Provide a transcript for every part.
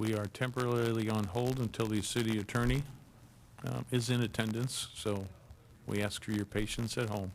We are temporarily on hold until the city attorney is in attendance, so we ask for your patience at home.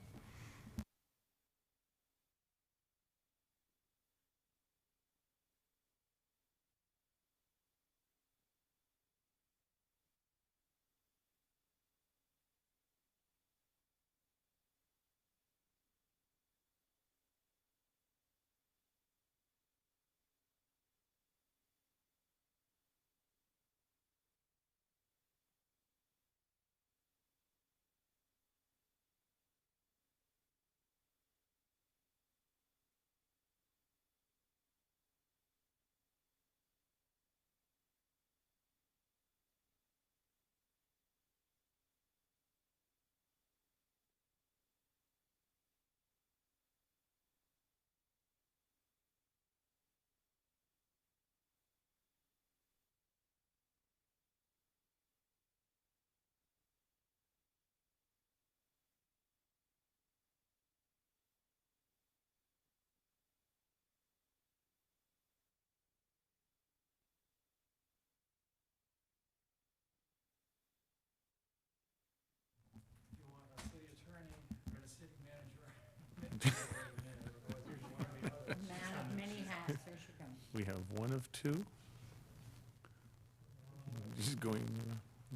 Many hats, there she comes. We have one of two. She's going,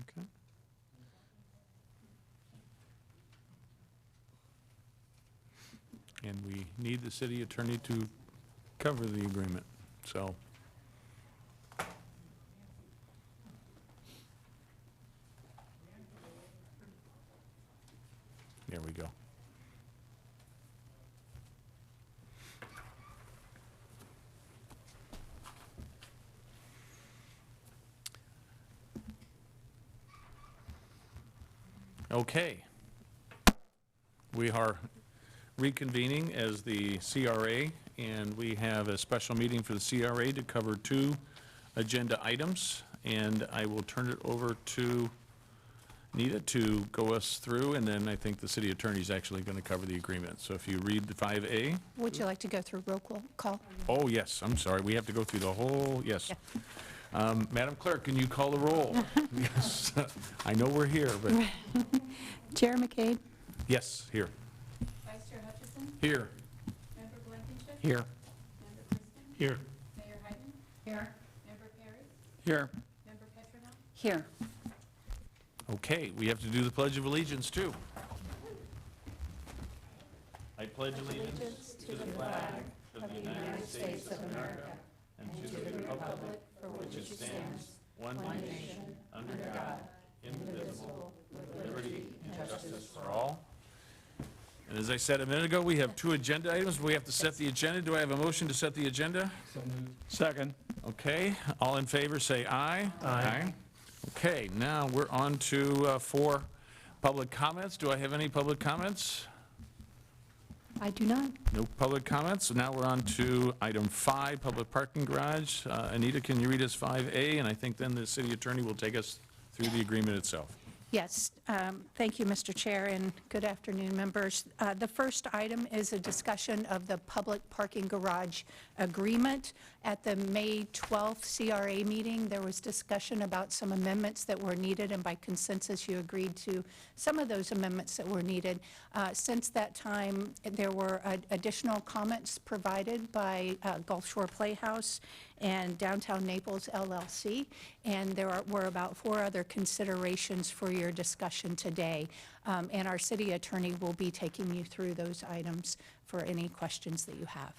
okay. And we need the city attorney to cover the agreement, so. There we go. Okay. We are reconvening as the CRA, and we have a special meeting for the CRA to cover 2 agenda items, and I will turn it over to Nita to go us through, and then I think the city attorney is actually going to cover the agreement. So if you read the 5A. Would you like to go through roll call? Oh, yes, I'm sorry, we have to go through the whole, yes. Yeah. Madam Clerk, can you call the roll? Yes, I know we're here, but, Chair McCade? yes, here. Vice Chair Hutchison, Here. Member Blankenship. Here. Member Kristen. Here. Mayor Hyden. Here. Member Perry. Here. Member Petronow. Here. Okay, we have to do the Pledge of Allegiance, too. I pledge allegiance to the flag of the United States of America and to the republic for which it stands, one nation, under God, indivisible, with liberty and justice for all. And as I said a minute ago, we have 2 agenda items. We have to set the agenda. Do I have a motion to set the agenda? Second. Okay, all in favor, say aye. Aye. Okay, now we're on to 4 public comments. Do I have any public comments? I do not. No public comments. So now we're on to item 5, public parking garage. Anita, can you read us 5A? And I think then the city attorney will take us through the agreement itself. Yes, thank you, Mr. Chair, and good afternoon, members. The first item is a discussion of the public parking garage agreement. At the May 12th CRA meeting, there was discussion about some amendments that were needed, and by consensus, you agreed to some of those amendments that were needed. Since that time, there were additional comments provided by Gulf Shore Playhouse and Downtown Naples LLC, and there were about 4 other considerations for your discussion today. And our city attorney will be taking you through those items for any questions that you have.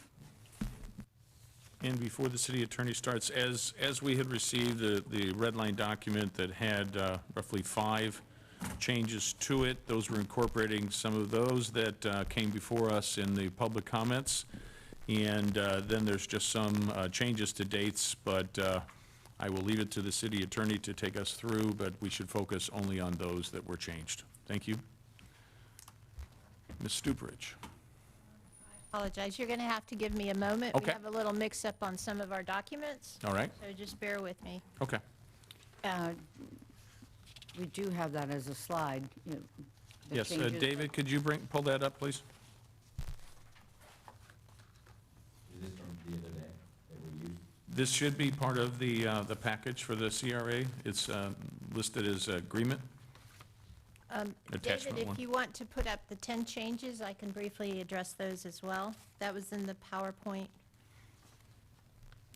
And before the city attorney starts, as we had received the red line document that had roughly 5 changes to it, those were incorporating some of those that came before us in the public comments. And then there's just some changes to dates, but I will leave it to the city attorney to take us through, but we should focus only on those that were changed. Thank you. Ms. Stuperidge. Apologize, you're going to have to give me a moment. Okay. We have a little mix-up on some of our documents, All right, so just bear with me. okay. We do have that as a slide, you know, the Yes, changes. David, could you pull that up, please? Is this from the other day that we used? This should be part of the package for the CRA. It's listed as agreement. Attachment David, one. if you want to put up the 10 changes, I can briefly address those as well. That was in the PowerPoint.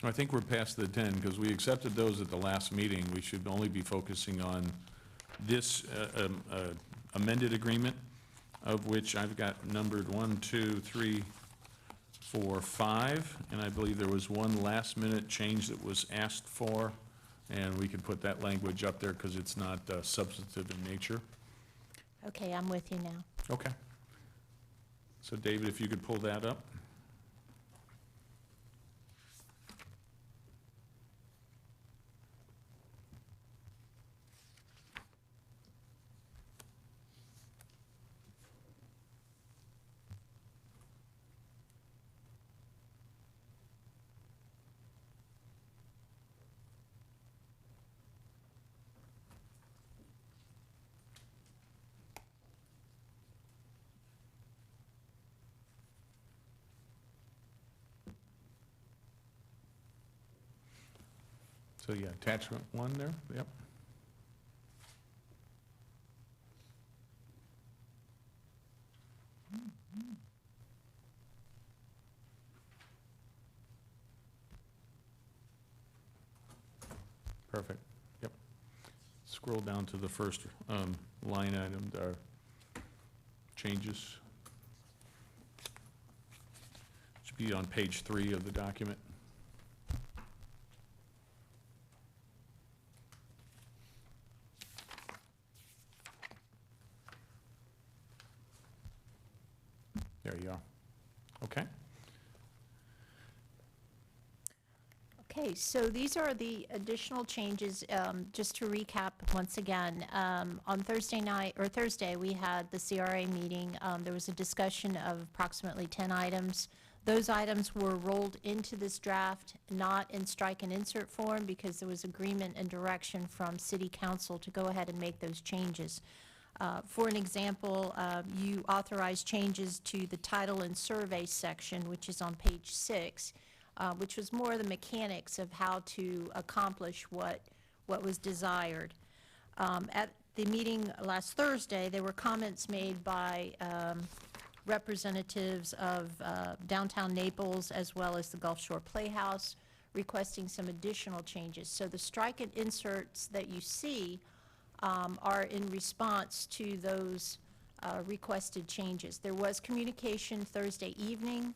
I think we're past the 10, because we accepted those at the last meeting. We should only be focusing on this amended agreement, of which I've got numbered 1, 2, 3, 4, 5, and I believe there was one last-minute change that was asked for, and we can put that language up there because it's not substantive in nature. Okay, I'm with you now. Okay. So David, if you could pull that up. So yeah, attachment 1 there, yep. Perfect, yep. Scroll down to the first line item, changes. Should be on page 3 of the document. There you are. Okay. Okay, so these are the additional changes. Just to recap once again, on Thursday, we had the CRA meeting. There was a discussion of approximately 10 items. Those items were rolled into this draft, not in strike and insert form, because there was agreement and direction from City Council to go ahead and make those changes. For an example, you authorized changes to the title and survey section, which is on page 6, which was more the mechanics of how to accomplish what was desired. At the meeting last Thursday, there were comments made by representatives of downtown Naples as well as the Gulf Shore Playhouse requesting some additional changes. So the strike and inserts that you see are in response to those requested changes. There was communication Thursday evening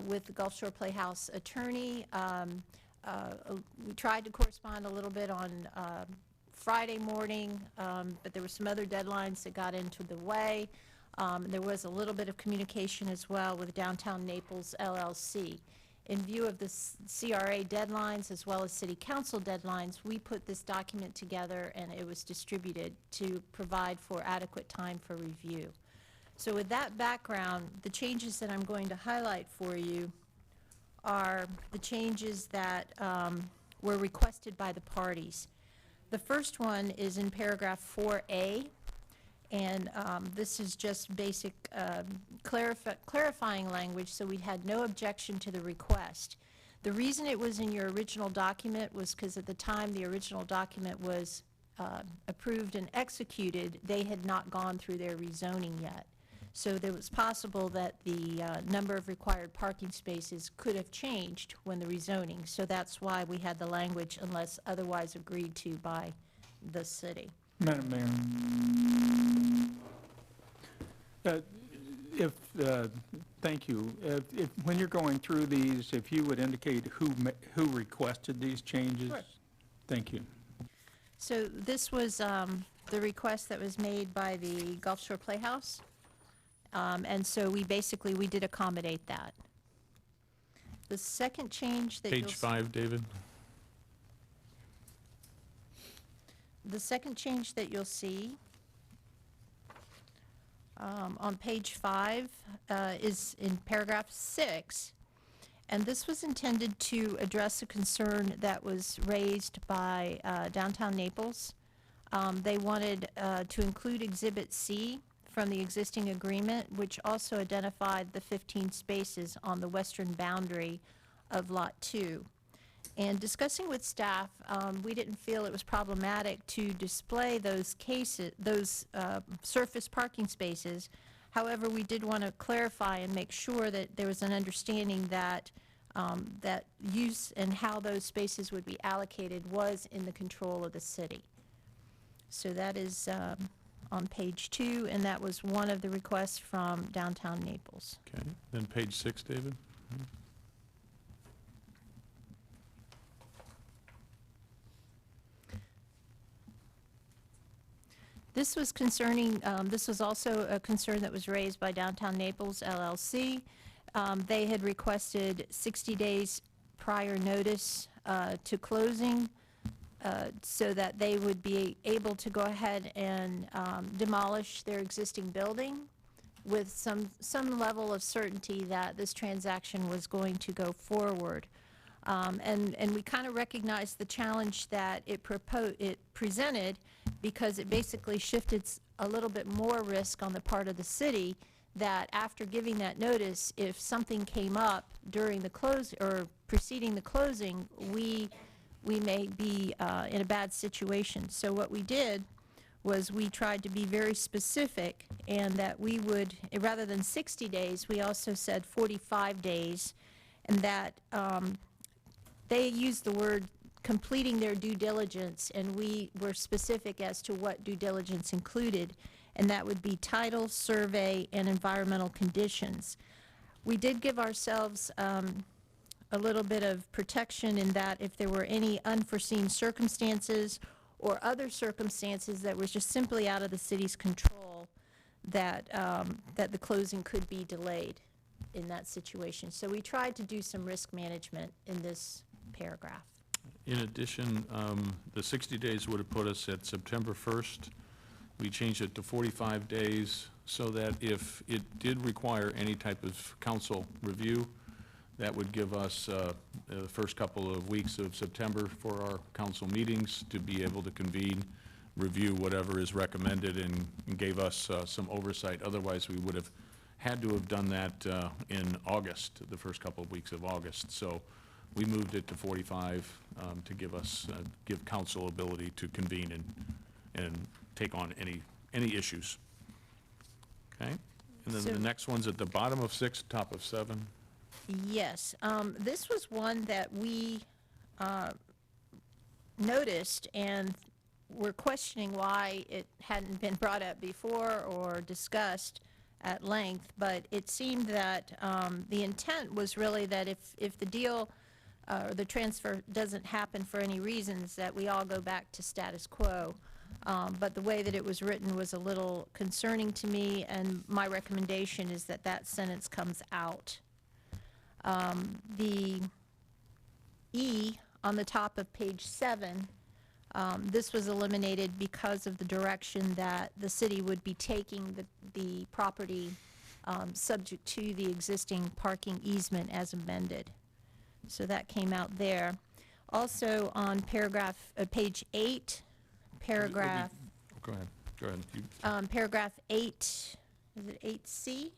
with the Gulf Shore Playhouse attorney. We tried to correspond a little bit on Friday morning, but there were some other deadlines that got into the way. There was a little bit of communication as well with Downtown Naples LLC. In view of the CRA deadlines as well as City Council deadlines, we put this document together and it was distributed to provide for adequate time for review. So with that background, the changes that I'm going to highlight for you are the changes that were requested by the parties. The first one is in paragraph 4A, and this is just basic clarifying language, so we had no objection to the request. The reason it was in your original document was because at the time the original document was approved and executed, they had not gone through their rezoning yet. So it was possible that the number of required parking spaces could have changed when the rezoning. So that's why we had the language unless otherwise agreed to by the city. Madam Mayor, thank you. If when you're going through these, if you would indicate who requested these changes? Sure. Thank you. So this was the request that was made by the Gulf Shore Playhouse. And so we did accommodate that. The second change that Page 5, David. The second change that you'll see on page 5 is in paragraph 6, and this was intended to address a concern that was raised by Downtown Naples. They wanted to include Exhibit C from the existing agreement, which also identified the 15 spaces on the western boundary of Lot 2. And discussing with staff, we didn't feel it was problematic to display those surface parking spaces. However, we did want to clarify and make sure that there was an understanding that that use and how those spaces would be allocated was in the control of the city. So that is on page 2, and that was one of the requests from downtown Naples. Okay, then page 6, David? This was concerning, this was also a concern that was raised by Downtown Naples LLC. They had requested 60 days prior notice to closing so that they would be able to go ahead and demolish their existing building with some level of certainty that this transaction was going to go forward. And we kind of recognized the challenge that it presented, because it basically shifted a little bit more risk on the part of the city, that after giving that notice, if something came up during the close or preceding the closing, we may be in a bad situation. So what we did was we tried to be very specific, and that we would, rather than 60 days, we also said 45 days, and that they used the word completing their due diligence, and we were specific as to what due diligence included, and that would be title, survey, and environmental conditions. We did give ourselves a little bit of protection in that if there were any unforeseen circumstances or other circumstances that was just simply out of the city's control, that that the closing could be delayed in that situation. So we tried to do some risk management in this paragraph. In addition, the 60 days would have put us at September 1st. We changed it to 45 days so that if it did require any type of council review, that would give us the first couple of weeks of September for our council meetings to be able to convene, review whatever is recommended, and gave us some oversight. Otherwise, we would have had to have done that in August, the first couple of weeks of August. So we moved it to 45 to give council ability to convene and take on any issues. Okay? And then So- the next one's at the bottom of 6, top of 7. Yes, this was one that we noticed and were questioning why it hadn't been brought up before or discussed at length, but it seemed that the intent was really that if the deal or the transfer doesn't happen for any reasons, that we all go back to status quo. But the way that it was written was a little concerning to me, and my recommendation is that that sentence comes out. The E on the top of page 7, this was eliminated because of the direction that the city would be taking the property subject to the existing parking easement as amended. So that came out there. Also on page 8, paragraph Go ahead. You- paragraph 8, is it 8C?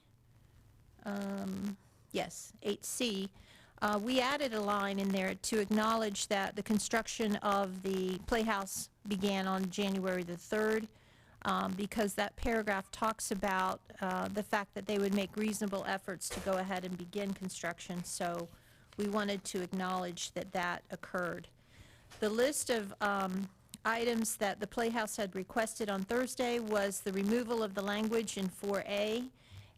Yes, 8C. We added a line in there to acknowledge that the construction of the Playhouse began on January the 3rd, because that paragraph talks about the fact that they would make reasonable efforts to go ahead and begin construction. So we wanted to acknowledge that that occurred. The list of items that the Playhouse had requested on Thursday was the removal of the language in 4A,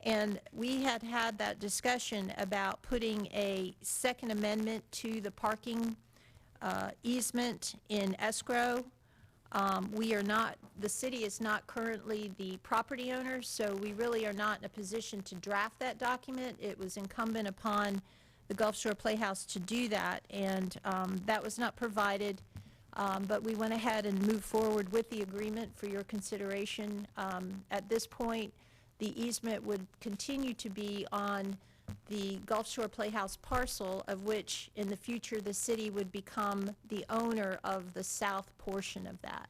and we had had that discussion about putting a second amendment to the parking easement in escrow. We are not, the city is not currently the property owner, so we really are not in a position to draft that document. It was incumbent upon the Gulf Shore Playhouse to do that, and that was not provided. But we went ahead and moved forward with the agreement for your consideration. At this point, the easement would continue to be on the Gulf Shore Playhouse parcel, of which in the future the city would become the owner of the south portion of that.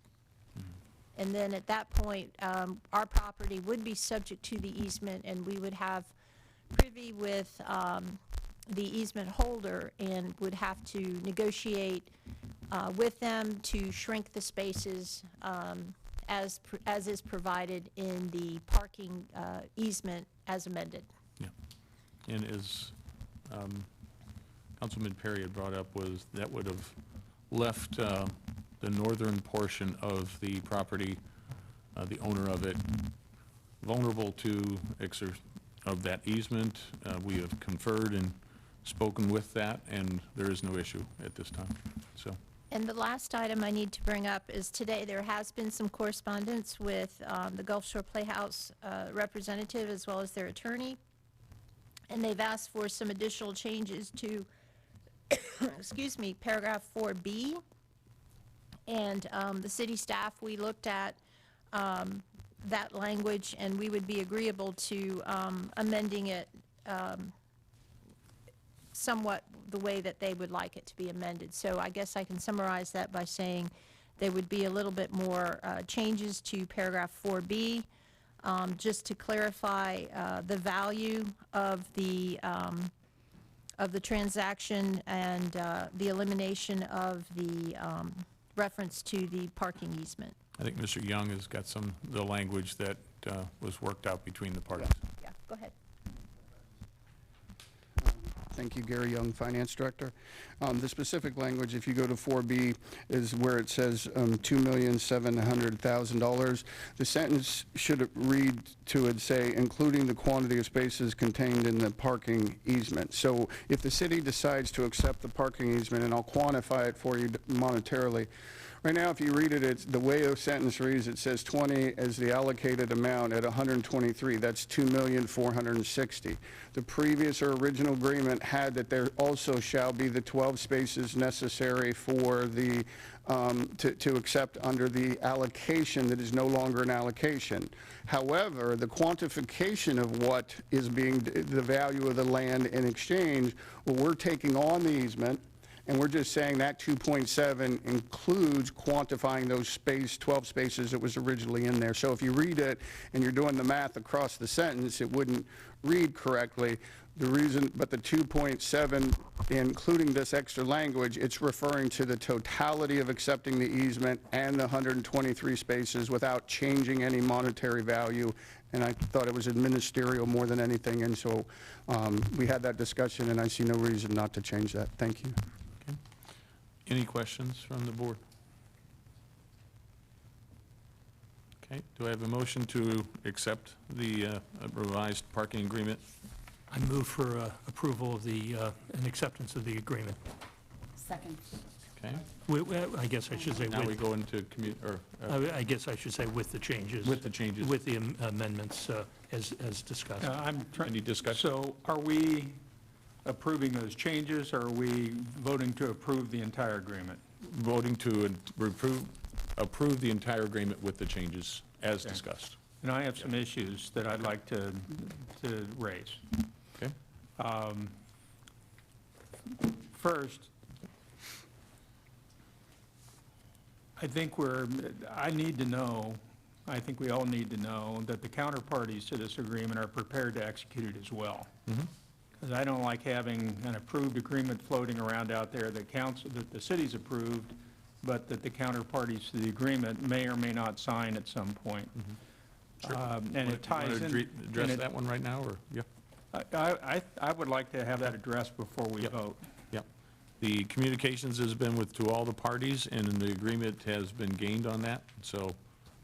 And then at that point, our property would be subject to the easement, and we would have privy with easement holder and would have to negotiate with them to shrink the spaces as is provided in the parking easement as amended. Yeah. And as Councilman Perry had brought up, was that would have left the northern portion of the property, the owner of it, vulnerable to of that easement. We have conferred and spoken with that, and there is no issue at this time, so. And the last item I need to bring up is today there has been some correspondence with the Gulf Shore Playhouse representative as well as their attorney, and they've asked for some additional changes to, excuse me, paragraph 4B. And the city staff, we looked at that language, and we would be agreeable to amending it somewhat the way that they would like it to be amended. So I guess I can summarize that by saying there would be a little bit more changes to paragraph 4B, just to clarify the value of the transaction and the elimination of the reference to the parking easement. I think Mr. Young has got the language that was worked out between the parties. Yeah, go ahead. Thank you, Gary Young, Finance Director. The specific language, if you go to 4B, is where it says $2,700,000. The sentence should read to it, say, including the quantity of spaces contained in the parking easement. So if the city decides to accept the parking easement, and I'll quantify it for you monetarily, right now, if you read it, it's the way the sentence reads, it says 20 as the allocated amount at 123. That's $2,460,000. The previous or original agreement had that there also shall be the 12 spaces necessary for the to accept under the allocation that is no longer an allocation. However, the quantification of what is being the value of the land in exchange, well, we're taking on the easement, and we're just saying that 2.7 includes quantifying those 12 spaces that was originally in there. So if you read it and you're doing the math across the sentence, it wouldn't read correctly. The reason, but the 2.7, including this extra language, it's referring to the totality of accepting the easement and the 123 spaces without changing any monetary value. And I thought it was ministerial more than anything, and so we had that discussion, and I see no reason not to change that. Thank you. Okay. Any questions from the board? Okay, do I have a motion to accept the revised parking agreement? I move for approval of and acceptance of the agreement. Second. Okay, I guess I should say now we with, go into I guess I should say with the changes. with the changes. With the amendments as discussed. Any discussion? So are we approving those changes, or are we voting to approve the entire agreement? Voting to approve the entire agreement with the changes as Okay. discussed. And I have some issues that I'd like to raise. Okay? First, I think I need to know, I think we all need to know that the counterparties to this agreement are prepared to execute it as well. Because I don't like having an approved agreement floating around out there that the city's approved, but that the counterparties to the agreement may or may not sign at some point. Sure. And it ties in. Address that one right now, or, yeah? I would like to have that addressed before we Yep. vote. Yep. The communications has been to all the parties, and the agreement has been gained on that. So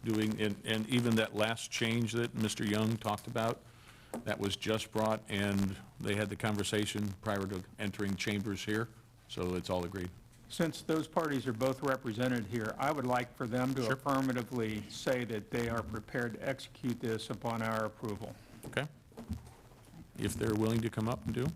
and even that last change that Mr. Young talked about, that was just brought, and they had the conversation prior to entering chambers here, so it's all agreed. Since those parties are both represented here, I would like for them to Sure. affirmatively say that they are prepared to execute this upon our approval. Okay? If they're willing to come up and do?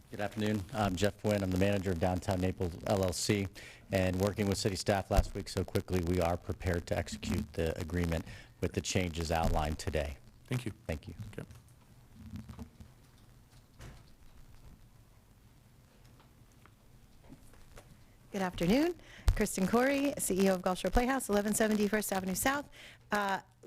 Good afternoon. I'm Jeff Wynn. I'm the manager of Downtown Naples LLC, and working with city staff last week so quickly, we are prepared to execute the agreement with the changes outlined today. Thank you. Thank you. Okay. Good afternoon. Kristen Corey, CEO of Gulf Shore Playhouse, 1170 First Avenue South.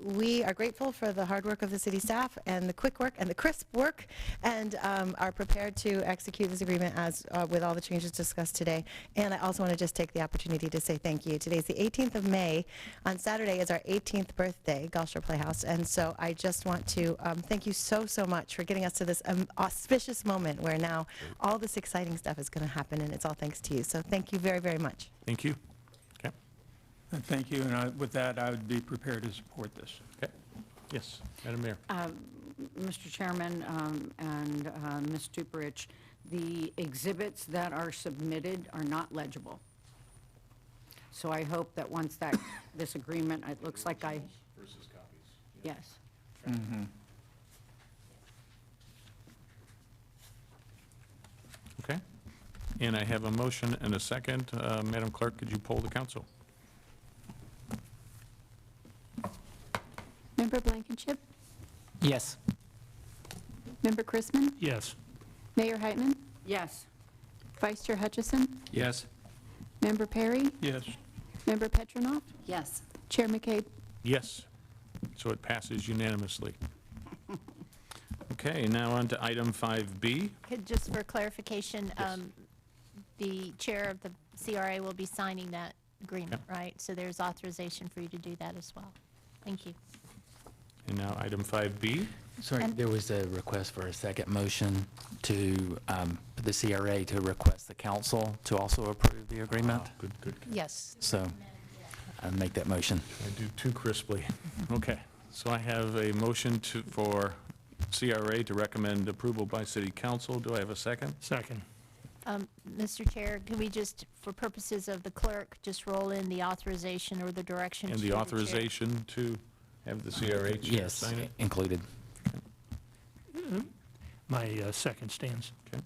We are grateful for the hard work of the city staff and the quick work and the crisp work, and are prepared to execute this agreement as with all the changes discussed today. And I also want to just take the opportunity to say thank you. Today's the 18th of May. On Saturday is our 18th birthday, Gulf Shore Playhouse, and so I just want to thank you so much for getting us to this auspicious moment where now all this exciting stuff is going to happen, and it's all thanks to you. So thank you very much. Thank you. Okay. Thank you, and with that, I would be prepared to support this. Okay. Yes, Madam Mayor. Mr. Chairman and Ms. Duperich, the exhibits that are submitted are not legible. So I hope that once this agreement, it looks like Versus copies. yes. Okay. And I have a motion and a second. Madam Clerk, could you poll the council? Member Blankenship? Yes. Member Chrisman? Yes. Mayor Heitman? Yes. Vice Chair Hutchison? Yes. Member Perry? Yes. Member Petronoff? Yes. Chair McCabe? Yes. So it passes unanimously. Okay, now on to item 5B. Just for clarification, the chair of the CRA will be signing that agreement, right? So there's authorization for you to do that as well. Thank you. And now item 5B. Sorry, And- there was a request for a second motion to, the CRA to request the council to also approve the agreement. Good. Yes. So I'd make that motion. I do too crisply. Okay, so I have a motion for CRA to recommend approval by city council. Do I have a second? Second. Mr. Chair, can we just, for purposes of the clerk, just roll in the authorization or the direction And to the chair? authorization to have the CRA chair Yes, sign it? included. My second stands. Okay.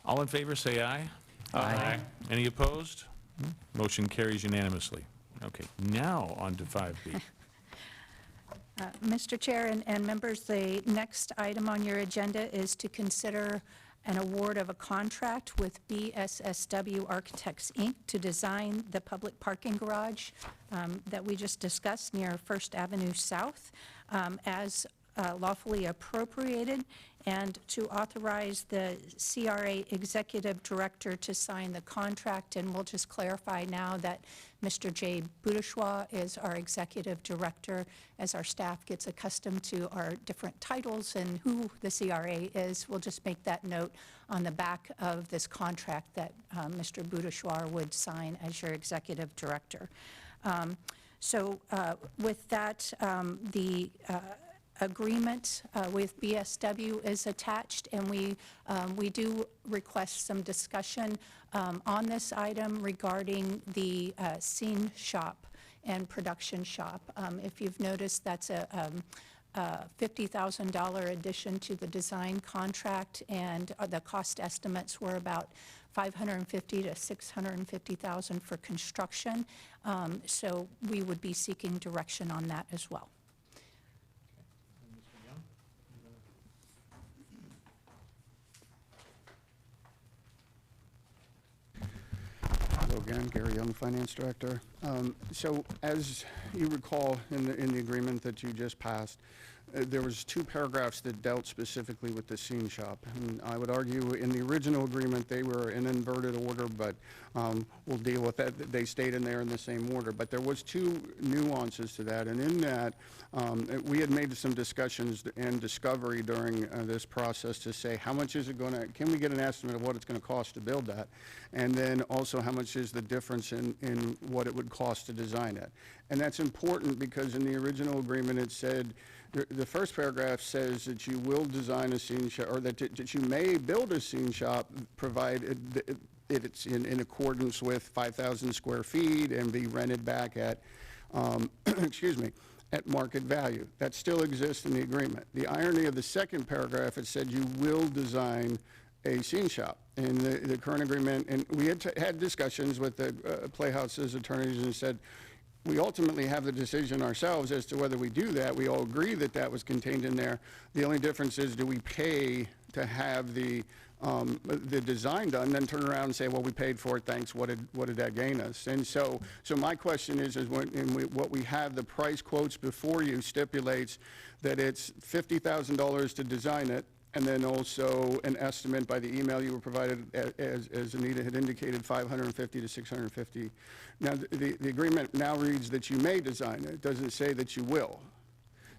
All in favor, say aye. Aye. Any opposed? Motion carries unanimously. Okay, now on to 5B. Mr. Chair and members, the next item on your agenda is to consider an award of a contract with BSSW Architects, Inc. to design the public parking garage that we just discussed near First Avenue South as lawfully appropriated, and to authorize the CRA Executive Director to sign the contract. And we'll just clarify now that Mr. Jay Boudeshwa is our Executive Director, as our staff gets accustomed to our different titles and who the CRA is. We'll just make that note on the back of this contract that Mr. Boudeshwa would sign as your Executive Director. So with that, the agreement with BSW is attached, and we do request some discussion on this item regarding the scene shop and production shop. If you've noticed, that's a $50,000 addition to the design contract, and the cost estimates were about $550,000 to $650,000 for construction. So we would be seeking direction on that as well. Hello again, Gary Young, Finance Director. So as you recall in the agreement that you just passed, there was 2 paragraphs that dealt specifically with the scene shop. And I would argue in the original agreement, they were in inverted order, but we'll deal with that. They stayed in there in the same order. But there was 2 nuances to that. And in that, we had made some discussions and discovery during this process to say, how much is it going to, can we get an estimate of what it's going to cost to build that? And then also, how much is the difference in what it would cost to design it? And that's important because in the original agreement, it said, the first paragraph says that you will design a scene shop, or that you may build a scene shop provided it's in accordance with 5,000 square feet and be rented back at, excuse me, at market value. That still exists in the agreement. The irony of the second paragraph, it said you will design a scene shop. In the current agreement, and we had discussions with the Playhouse's attorneys and said, we ultimately have the decision ourselves as to whether we do that. We all agree that that was contained in there. The only difference is, do we pay to have the the design done, then turn around and say, well, we paid for it, thanks, what did that gain us? And so my question is what we have, the price quotes before you stipulates that it's $50,000 to design it, and then also an estimate by the email you were provided, as Anita had indicated, $550 to $650. Now, the agreement now reads that you may design it. It doesn't say that you will.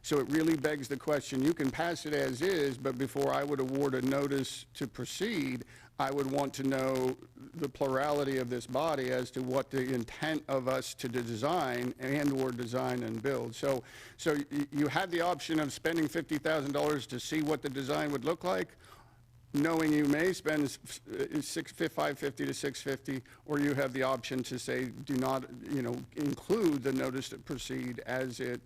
So it really begs the question, you can pass it as is, but before I would award a notice to proceed, I would want to know the plurality of this body as to what the intent of us to design and/or design and build. So you had the option of spending $50,000 to see what the design would look like, knowing you may spend $550 to $650, or you have the option to say, do not, include the notice to proceed as it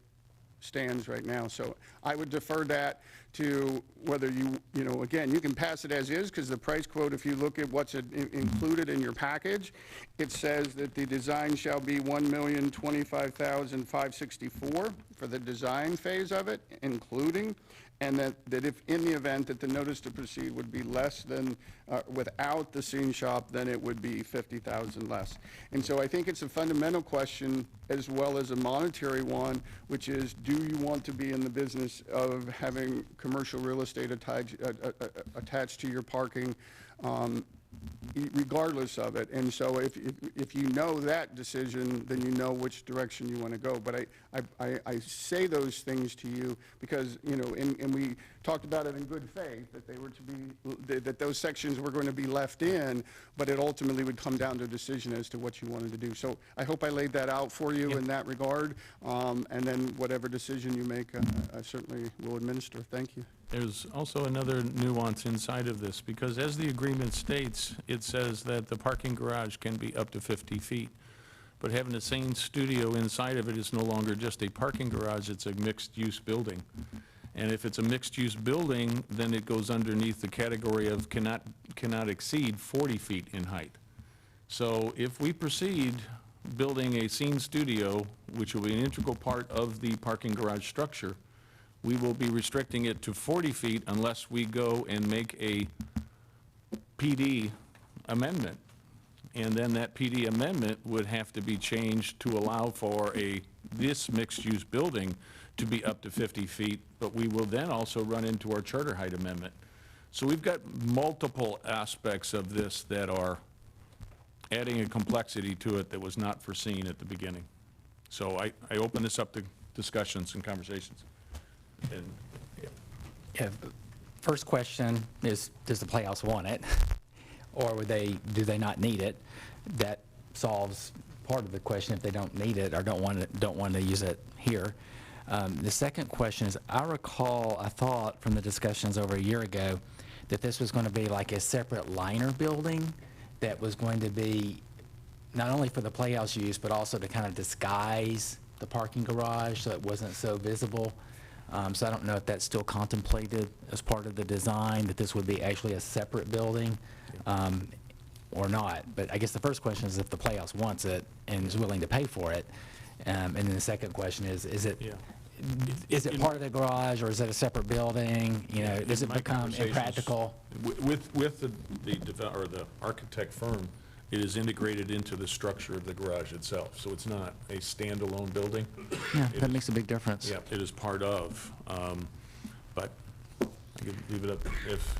stands right now. So I would defer that to whether again, you can pass it as is, because the price quote, if you look at what's included in your package, it says that the design shall be $1,025,564 for the design phase of it, including, and that if in the event that the notice to proceed would be less than, without the scene shop, then it would be $50,000 less. And so I think it's a fundamental question as well as a monetary one, which is, do you want to be in the business of having commercial real estate attached to your parking, regardless of it? And so if you know that decision, then you know which direction you want to go. But I say those things to you because, and we talked about it in good faith, that they were to be, that those sections were going to be left in, but it ultimately would come down to a decision as to what you wanted to do. So I hope I laid that out for you in that regard. And then whatever decision you make, I certainly will administer. Thank you. There's also another nuance inside of this, because as the agreement states, it says that the parking garage can be up to 50 feet. But having the same studio inside of it is no longer just a parking garage, it's a mixed-use building. And if it's a mixed-use building, then it goes underneath the category of cannot exceed 40 feet in height. So if we proceed building a scene studio, which will be an integral part of the parking garage structure, we will be restricting it to 40 feet unless we go and make a PD amendment. And then that PD amendment would have to be changed to allow for this mixed-use building to be up to 50 feet, but we will then also run into our charter height amendment. So we've got multiple aspects of this that are adding a complexity to it that was not foreseen at the beginning. So I open this up to discussions and conversations. And, Yeah, first question is, does the Playhouse want it? Or do they not need it? That solves part of the question if they don't need it or don't want to use it here. The second question is, I thought from the discussions over a year ago that this was going to be like a separate liner building that was going to be not only for the Playhouse use, but also to kind of disguise the parking garage so it wasn't so visible. So I don't know if that's still contemplated as part of the design, that this would be actually a separate building or not. But I guess the first question is if the Playhouse wants it and is willing to pay for it. And then the second question is it part of the garage or is it a separate building? Does it become impractical? With the architect firm, it is integrated into the structure of the garage itself. So it's not a standalone building. Yeah, that makes a big difference. Yeah, it is part of. But I could leave it up if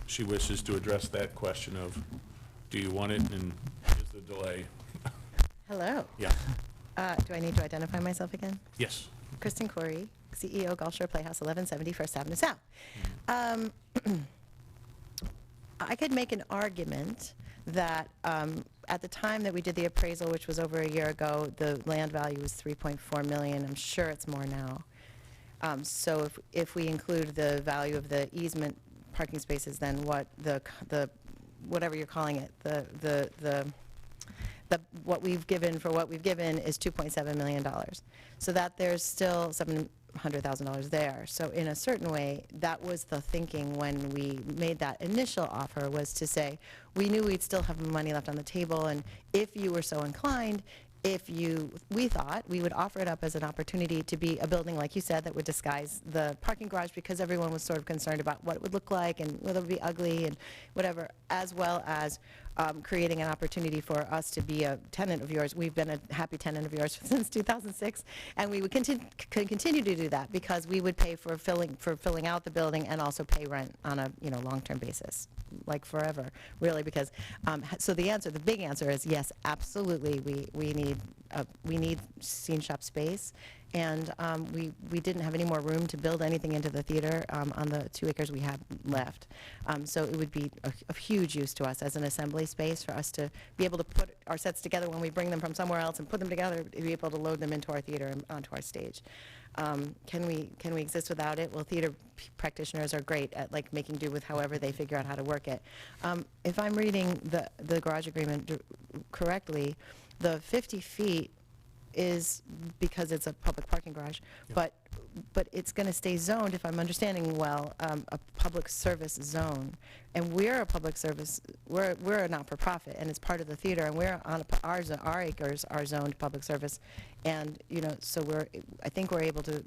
she wishes to address that question of, do you want it and is the delay? Hello. Yeah. Do I need to identify myself again? Yes. Kristen Corey, CEO, Gulf Shore Playhouse, 1170 First Avenue South. I could make an argument that at the time that we did the appraisal, which was over a year ago, the land value was $3.4 million. I'm sure it's more now. So if we include the value of the easement parking spaces, then what the whatever you're calling it, what we've given for what we've given is $2.7 million. So that there's still $700,000 there. So in a certain way, that was the thinking when we made that initial offer, was to say, we knew we'd still have money left on the table, and if you were so inclined, we thought we would offer it up as an opportunity to be a building, like you said, that would disguise the parking garage, because everyone was sort of concerned about what it would look like and whether it would be ugly and whatever, as well as creating an opportunity for us to be a tenant of yours. We've been a happy tenant of yours since 2006, and we would continue to do that, because we would pay for filling out the building and also pay rent on a, long-term basis, like forever, really, because, so the big answer is yes, absolutely, we need scene shop space, and we didn't have any more room to build anything into the theater on the 2 acres we had left. So it would be of huge use to us as an assembly space for us to be able to put our sets together when we bring them from somewhere else and put them together, to be able to load them into our theater and onto our stage. Can we exist without it? Well, theater practitioners are great at making do with however they figure out how to work it. If I'm reading the garage agreement correctly, the 50 feet is because it's a public parking garage, but it's going to stay zoned, if I'm understanding well, a public service zone. And we're a public service, we're a not-for-profit, and it's part of the theater, and we're on our acres are zoned public service. And, so I think we're able to,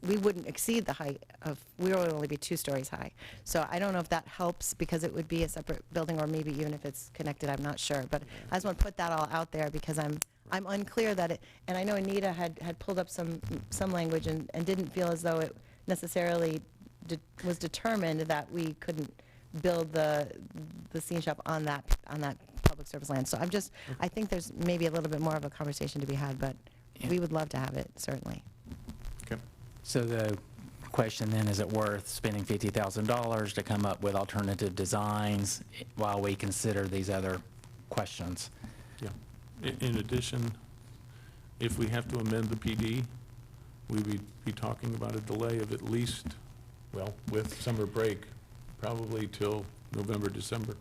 we wouldn't exceed the height of, we would only be 2 stories high. So I don't know if that helps, because it would be a separate building, or maybe even if it's connected, I'm not sure. But I just want to put that all out there, because I'm unclear that and I know Anita had pulled up some language and didn't feel as though it necessarily was determined that we couldn't build the scene shop on that public service land. So I think there's maybe a little bit more of a conversation to be had, but we would love to have it, certainly. Okay. So the question then, is it worth spending $50,000 to come up with alternative designs while we consider these other questions? Yeah. In addition, if we have to amend the PD, we would be talking about a delay of at least, well, with summer break, probably till November, December.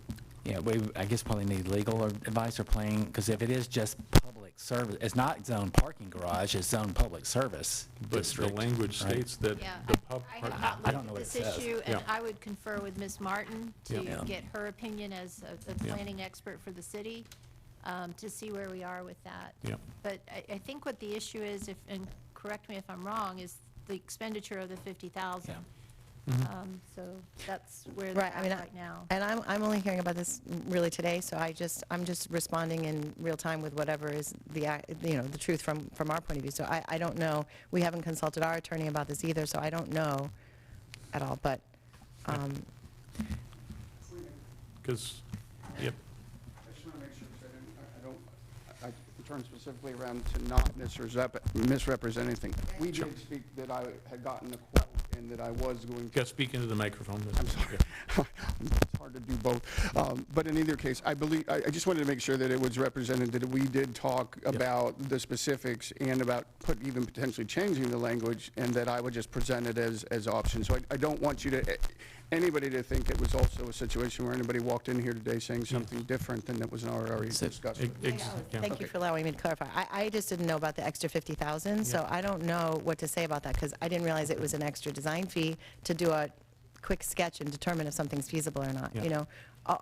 Yeah, I guess probably need legal advice or planning, because if it is just public service, it's not zoned parking garage, it's zoned public service But the district. language right? states that Yeah, the pub. I have not I don't know looked what at it this says. issue, and Yeah. I would confer with Ms. Martin to Yeah. get her opinion as a Yeah. planning expert for the city, to see where we are with that. Yeah. But I think what the issue is, and correct me if I'm wrong, is the expenditure of the 50,000. So that's where they're Right, I mean, at right now. And I'm only hearing about this really today, so I'm just responding in real time with whatever is the truth from our point of view. So I don't know, we haven't consulted our attorney about this either, so I don't know at all, but, Because, yep, I just want to make sure that I turn specifically around to not misrepresent anything. We did speak that I had gotten a quote and that I was going to. got to speak into the microphone. I'm sorry. It's hard to do both. But in either case, I just wanted to make sure that it was represented, that we did talk about the specifics and about even potentially changing the language, and that I would just present it as options. So I don't want anybody to think it was also a situation where anybody walked in here today saying something different than that was already discussed. thank you for allowing me to clarify. I just didn't know about the extra 50,000, so I don't know what to say about that, because I didn't realize it was an extra design fee to do a quick sketch and determine if something's feasible or not. Yeah.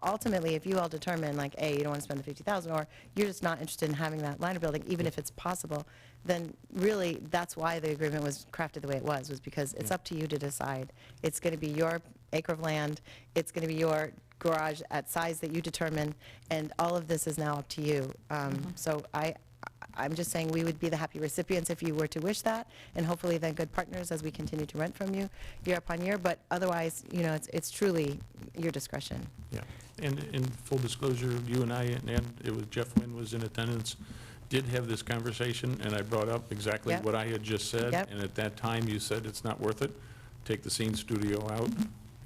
Ultimately, if you all determine, like, A, you don't want to spend the 50,000, or you're just not interested in having that liner building, even if it's possible, then really, that's why the agreement was crafted the way it was because it's up to you to decide. It's going to be your acre of land, it's going to be your garage at size that you determine, and all of this is now up to you. So I'm just saying we would be the happy recipients if you were to wish that, and hopefully then good partners as we continue to rent from you year upon year, but otherwise, it's truly your discretion. Yeah, and in full disclosure, you and I, and it was Jeff Wynn was in attendance, did have this conversation, and I brought up exactly Yep. what I had just said. Yep. And at that time, you said it's not worth it, take the scene studio out.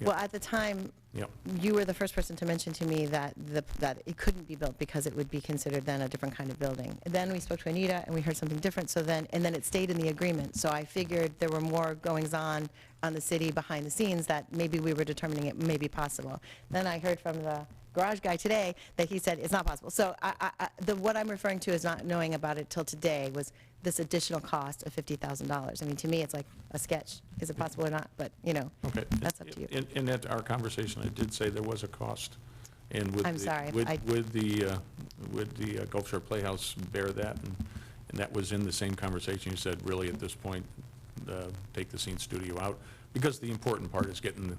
Yep. Well, at the time, Yep. you were the first person to mention to me that that it couldn't be built because it would be considered then a different kind of building. And then we spoke to Anita, and we heard something different, and then it stayed in the agreement. So I figured there were more goings-on the city behind the scenes that maybe we were determining it may be possible. Then I heard from the garage guy today that he said it's not possible. So what I'm referring to is not knowing about it till today was this additional cost of $50,000. I mean, to me, it's like a sketch. Is it possible or not? But, Okay. that's up to you. In that, our conversation, I did say there was a cost, and I'm sorry, would the Gulf Shore Playhouse bear that? And that was in the same conversation. You said, really, at this point, take the scene studio out, because the important part is getting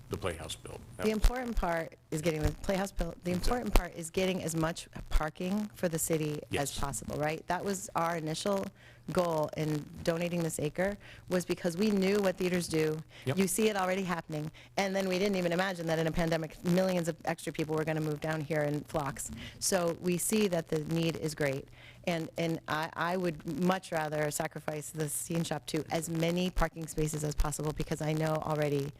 the Playhouse built. The important part is getting the Playhouse built. The important part is getting as much parking for the city as Yes. possible, right? That was our initial goal in donating this acre, was because we knew what theaters do. Yep. You see it already happening. And then we didn't even imagine that in a pandemic, millions of extra people were going to move down here in flocks. So we see that the need is great. And I would much rather sacrifice the scene shop to as many parking spaces as possible, because I know already,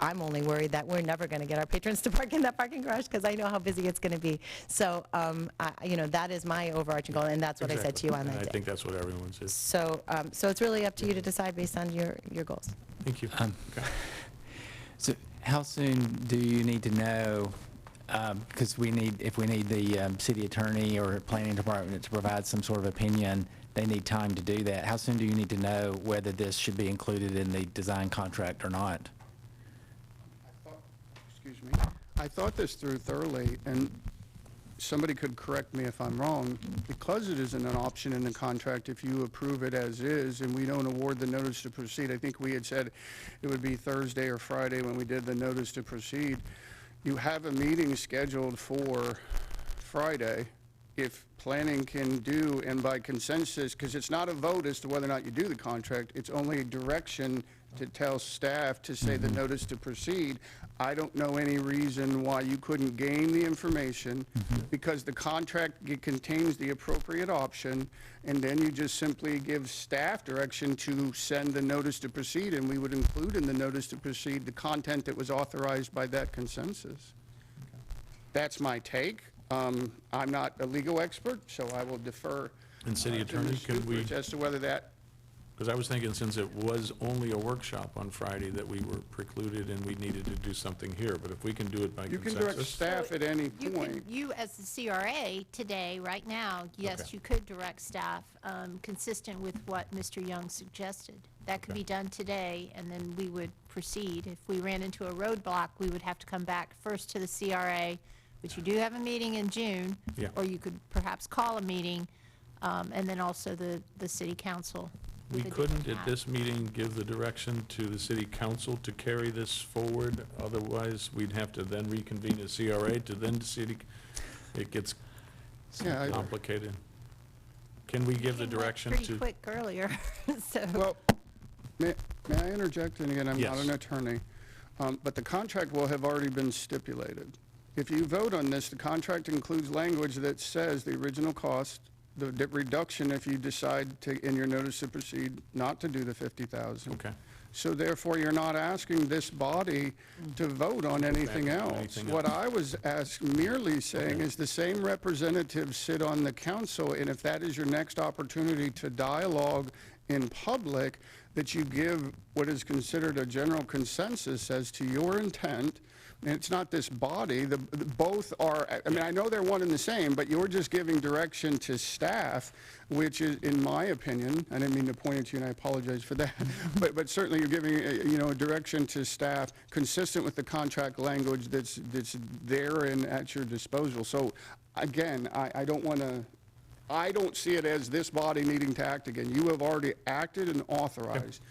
I'm only worried that we're never going to get our patrons to park in that parking garage, because I know how busy it's going to be. So, that is my overarching goal, and that's what I said to you on Exactly. that And day. I think that's what everyone says. So, so it's really up to you to decide based on your goals. Thank you. Okay. So how soon do you need to know, because if we need the city attorney or planning department to provide some sort of opinion, they need time to do that. How soon do you need to know whether this should be included in the design contract or not? Excuse me. I thought this through thoroughly, and somebody could correct me if I'm wrong. Because it isn't an option in the contract, if you approve it as is and we don't award the notice to proceed, I think we had said it would be Thursday or Friday when we did the notice to proceed. You have a meeting scheduled for Friday. If planning can do, and by consensus, because it's not a vote as to whether or not you do the contract, it's only a direction to tell staff to say the notice to proceed. I don't know any reason why you couldn't gain the information, because the contract contains the appropriate option, and then you just simply give staff direction to send the notice to proceed, and we would include in the notice to proceed the content that was authorized by that consensus. That's my take. I'm not a legal expert, so I will defer. And city to attorney, Ms. can we, Stupic as to whether that, because I was thinking, since it was only a workshop on Friday, that we were precluded and we needed to do something here, but if we can do it by you can direct consensus. staff at any point. You, as the CRA today, right now, yes, Okay. you could direct staff, consistent with what Mr. Young suggested. That could be done today, and then we would proceed. If we ran into a roadblock, we would have to come back first to the CRA, which you do have a meeting in June. Yeah. Or you could perhaps call a meeting, and then also the city council. We with a couldn't, different at this meeting, give the direction to the city council to carry this forward, otherwise we'd have to then reconvene a CRA to then the city, it gets Yeah, complicated. Can we give the It went direction pretty to? quick earlier, so. Well, may I interject? And again, I'm not Yes. an attorney, but the contract will have already been stipulated. If you vote on this, the contract includes language that says the original cost, the reduction if you decide to, in your notice to proceed, not to do the 50,000. Okay. So therefore, you're not asking this body to vote on anything else. anything What else. I was merely saying is the same representatives sit on the council, and if that is your next opportunity to dialogue in public, that you give what is considered a general consensus as to your intent. And it's not this body, both are, I mean, I know they're one and the same, but you're just giving direction to staff, which is, in my opinion, I didn't mean to point at you and I apologize for that, but certainly you're giving, a direction to staff consistent with the contract language that's there and at your disposal. So again, I don't see it as this body needing to act again. You have already acted and authorized.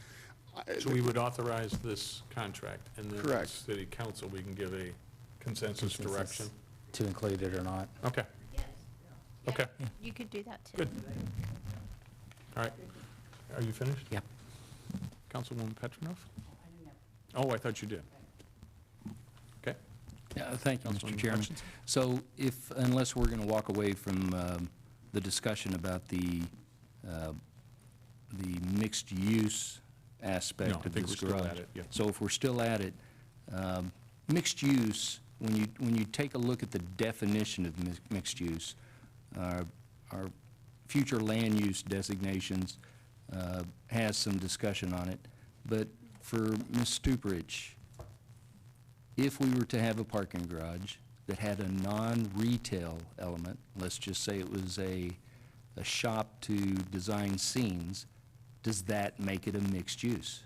So we would authorize this contract, and then Correct. as city council, we can give a consensus direction? To include it or not? Okay, Yes. okay, You could do that, too. good. All right, are you finished? Yep. Councilwoman Petrinoff? Oh, I thought you did. Okay. Yeah, thank you, Councilman Mr. Chairman. Hutchinson? So unless we're going to walk away from the discussion about the mixed-use No, aspect I of think this we're still garage. at it, yeah. So if we're still at it, mixed use, when you take a look at the definition of mixed use, our future land use designations has some discussion on it. But for Ms. Stupic, if we were to have a parking garage that had a non-retail element, let's just say it was a shop to design scenes, does that make it a mixed use?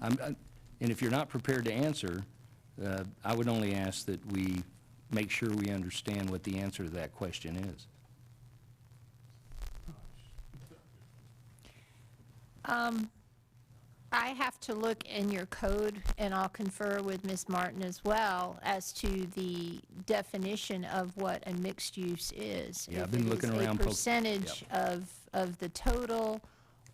And if you're not prepared to answer, I would only ask that we make sure we understand what the answer to that question is. I have to look in your code, and I'll confer with Ms. Martin as well, as to the definition of what a mixed use is. Yeah, I've been looking around. If it is a percentage of the total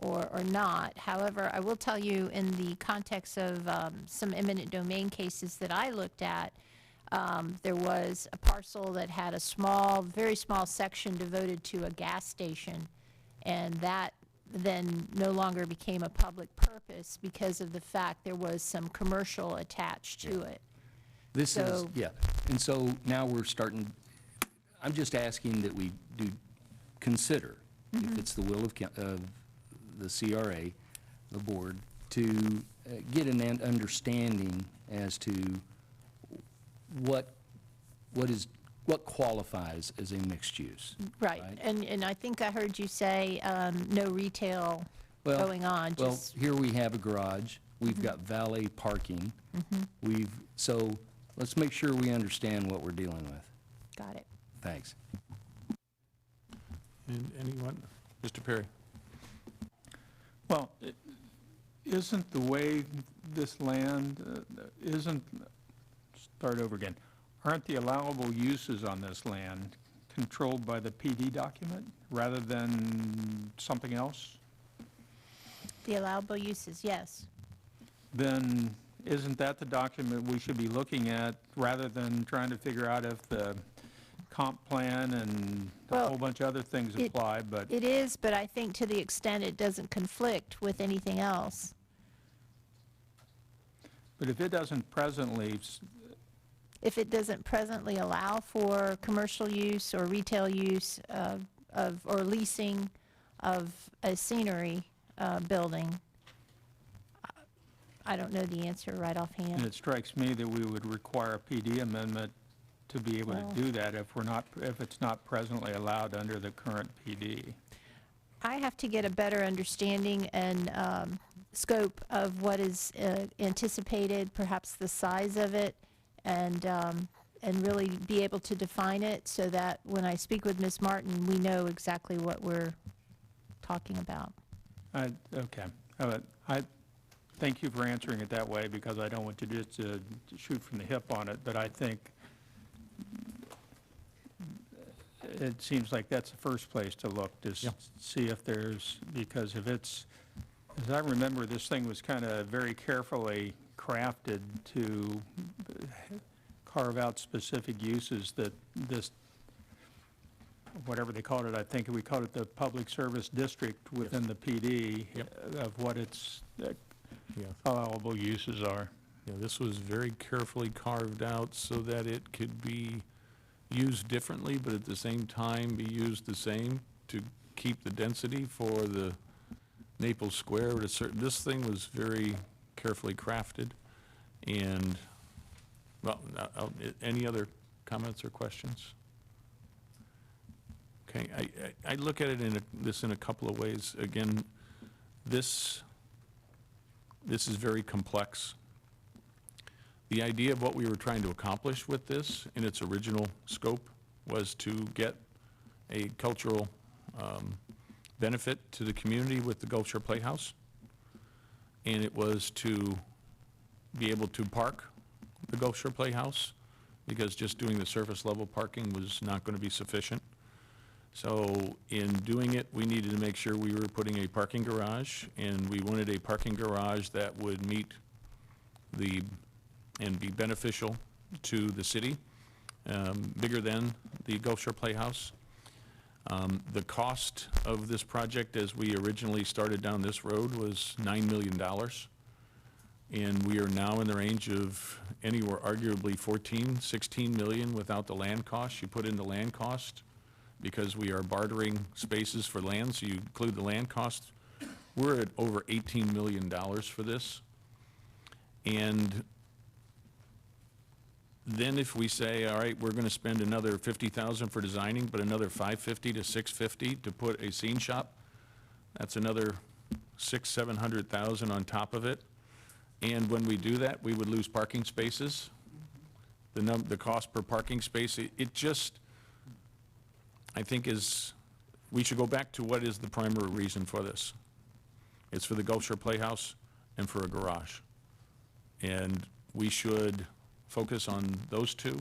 or not. However, I will tell you, in the context of some eminent domain cases that I looked at, there was a parcel that had a small, very small section devoted to a gas station, and that then no longer became a public purpose because of the fact there was some commercial attached to it. This is, So- yeah, and so now we're starting, I'm just asking that we do consider, if it's the will of the CRA, the board, to get an understanding as to what qualifies as a mixed use. Right, and I think I heard you say no retail Well- going on, Well, just, here we have a garage, we've got valet parking, so let's make sure we understand what we're dealing with. got it. Thanks. And anyone? Mr. Perry? Well, isn't the way this land, start over again, aren't the allowable uses on this land controlled by the PD document rather than something else? The allowable uses, yes. Then isn't that the document we should be looking at rather than trying to figure out if the comp plan and a Well, whole bunch of other things it- apply, but It is, but I think to the extent it doesn't conflict with anything else. if it doesn't presently, If it doesn't presently allow for commercial use or retail use or leasing of a scenery building, I don't know the answer right and offhand. it strikes me that we would require a PD amendment to be able Well- to do that if it's not presently allowed under the current PD. I have to get a better understanding and scope of what is anticipated, perhaps the size of it, and really be able to define it so that when I speak with Ms. Martin, we know exactly what we're talking about. Okay. I thank you for answering it that way, because I don't want to just shoot from the hip on it, but I think it seems like that's the first place to look, to see if there's, because if it's, as I remember, this thing was kind of very carefully crafted to carve out specific uses that this, whatever they called it, I think we called it the public service district within the PD, of what its allowable uses are. Yeah, this was very carefully carved out so that it could be used differently, but at the same time be used the same to keep the density for the Naples Square at a certain, this thing was very carefully crafted. And, well, any other comments or questions? Okay, I look at it in a couple of ways. Again, this is very complex. The idea of what we were trying to accomplish with this in its original scope was to get a cultural benefit to the community with the Gulf Shore Playhouse, and it was to be able to park the Gulf Shore Playhouse, because just doing the surface level parking was not going to be sufficient. So in doing it, we needed to make sure we were putting a parking garage, and we wanted a parking garage that would meet and be beneficial to the city, bigger than the Gulf Shore Playhouse. The cost of this project, as we originally started down this road, was $9 million. And we are now in the range of anywhere arguably 14, 16 million without the land cost. You put in the land cost, because we are bartering spaces for land, so you include the land cost, we're at over $18 million for this. And then if we say, all right, we're going to spend another $50,000 for designing, but another $550 to $650 to put a scene shop, that's another $600,000-700,000 on top of it. And when we do that, we would lose parking spaces. The cost per parking space, it just, I think we should go back to what is the primary reason for this. It's for the Gulf Shore Playhouse and for a garage. And we should focus on those two.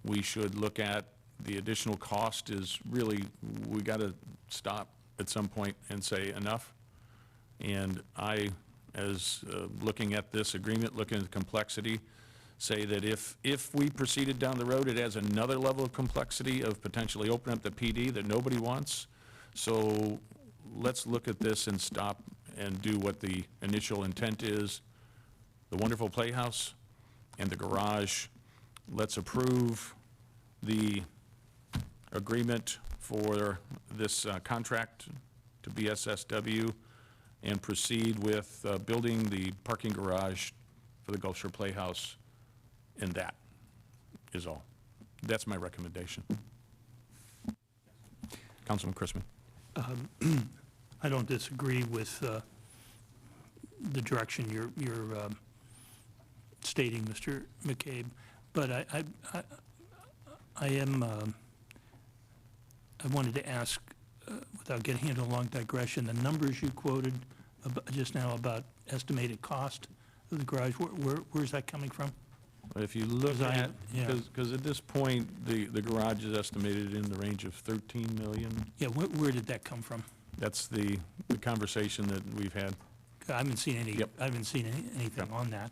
We should look at the additional cost is really, we got to stop at some point and say enough. And I, as looking at this agreement, looking at the complexity, say that if we proceeded down the road, it adds another level of complexity of potentially opening up the PD that nobody wants. So let's look at this and stop and do what the initial intent is, the wonderful playhouse and the garage. Let's approve the agreement for this contract to BSSW and proceed with building the parking garage for the Gulf Shore Playhouse, and that is all. That's my recommendation. Councilman Chrisman. I don't disagree with the direction you're stating, Mr. McCabe, but I wanted to ask, without getting into a long digression, the numbers you quoted just now about estimated cost of the garage, where's that coming from? If you look at, yeah. because at this point, the garage is estimated in the range of 13 million. Yeah, where did that come from? That's the conversation that we've had. I haven't seen any, Yep. I haven't seen anything on that.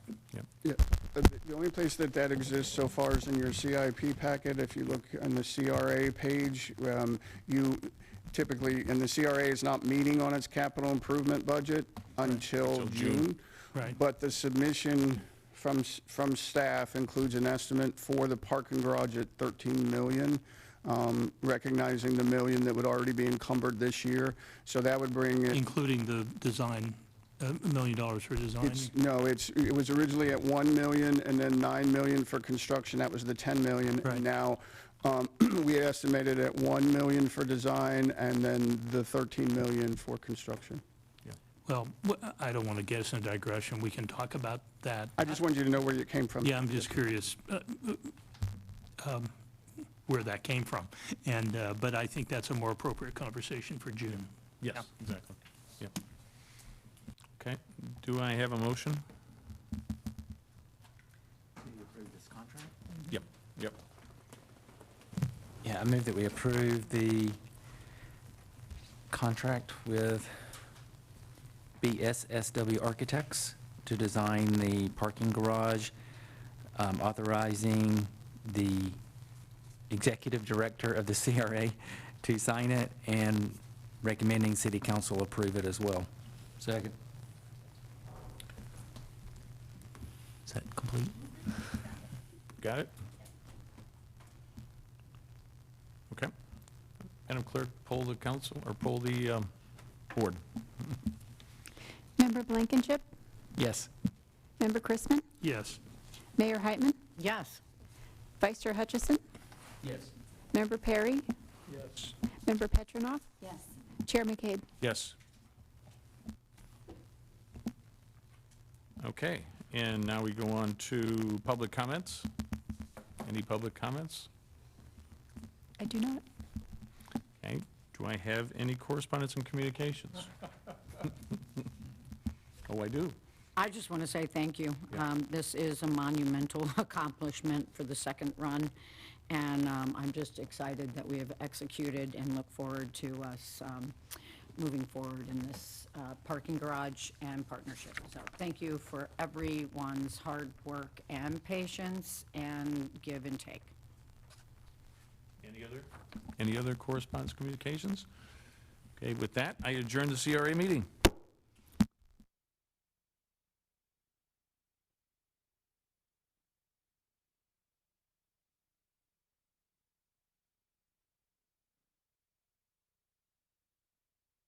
Yeah, the only place that exists so far is in your CIP packet. If you look on the CRA page, you typically, and the CRA is not meeting on its capital improvement budget until June. Right. But the submission from staff includes an estimate for the parking garage at 13 million, recognizing the million that would already be encumbered this year. So that would bring it. Including the design, $1 million for design? It was originally at 1 million and then 9 million for construction. That was the 10 million. Right. And now we estimated at 1 million for design and then the 13 million for construction. Well, I don't want to get us in a digression. We can talk about that. I just wanted you to know where it came from. Yeah, I'm just curious where that came from. And, but I think that's a more appropriate conversation for June. Yes, exactly. Yep. Okay, do I have a motion? Yep, yep. Yeah, I move that we approve the contract with BSSW Architects to design the parking garage, authorizing the executive director of the CRA to sign it, and recommending city council approve it as well. Second. Is that complete? Got it? Okay. Madam Clerk, poll the council, or poll the board. Member Blankenship, Yes. Member Chrisman, Yes. Mayor Heitman, Yes. Vice Chair Hutchison, Yes. Member Perry, Yes. Member Petronoff, Yes. Chair McCabe. Yes. Okay, and now we go on to public comments. Any public comments? I do not. Okay, do I have any correspondence and communications? Oh, I do. I just want to say thank you. Yeah. This is a monumental accomplishment for the second run, and I'm just excited that we have executed and look forward to us moving forward in this parking garage and partnership. So thank you for everyone's hard work and patience and give and take. Any other correspondence, communications? Okay, with that, I adjourn the CRA meeting.